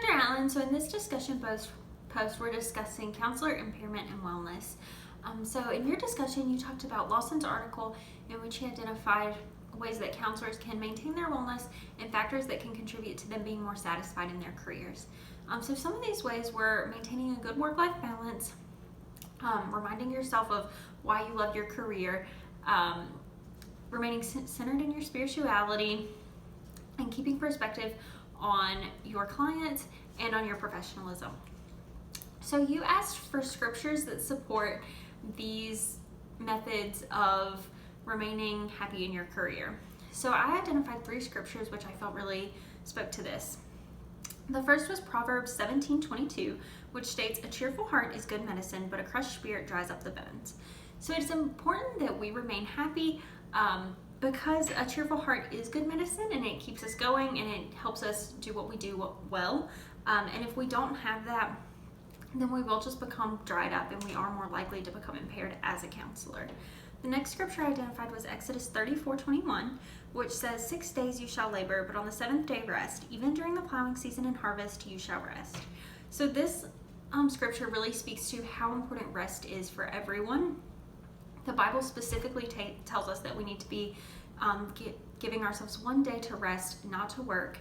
Dr. Allen. So in this discussion post, we're discussing counselor impairment and wellness. So in your discussion, you talked about Lawson's article in which he identified ways that counselors can maintain their wellness and factors that can contribute to them being more satisfied in their careers. So some of these ways were maintaining a good work-life balance, reminding yourself of why you love your career, remaining centered in your spirituality, and keeping perspective on your clients and on your professionalism. So you asked for scriptures that support these methods of remaining happy in your career. So I identified 3 scriptures which I felt really spoke to this. The first was Proverbs 17:22, which states, "A cheerful heart is good medicine, but a crushed spirit dries up the bones." So it's important that we remain happy because a cheerful heart is good medicine, and it keeps us going and it helps us do what we do well. And if we don't have that, then we will just become dried up and we are more likely to become impaired as a counselor. The next scripture I identified was Exodus 34:21, which says, 6 days you shall labor, but on the 7th day rest. Even during the plowing season and harvest you shall rest. So this scripture really speaks to how important rest is for everyone. The Bible specifically tells us that we need to be giving ourselves 1 day to rest, not to work.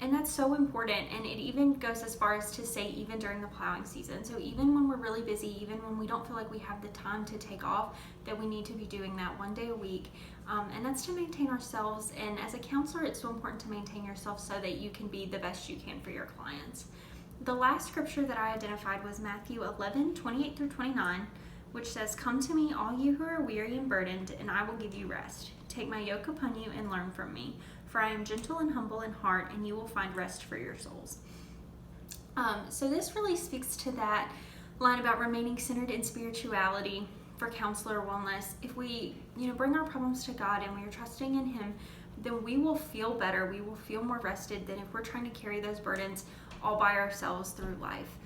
And that's so important, and it even goes as far as to say even during the plowing season. So even when we're really busy, even when we don't feel like we have the time to take off, that we need to be doing that 1 day a week. And that's to maintain ourselves, and as a counselor it's so important to maintain yourself so that you can be the best you can for your clients. The last scripture that I identified was Matthew 11:28-29, which says, "Come to me, all you who are weary and burdened, and I will give you rest. Take my yoke upon you and learn from me, for I am gentle and humble in heart, and you will find rest for your souls." So this really speaks to that line about remaining centered in spirituality for counselor wellness. If we, bring our problems to God and we are trusting in Him, then we will feel better. We will feel more rested than if we're trying to carry those burdens all by ourselves through life.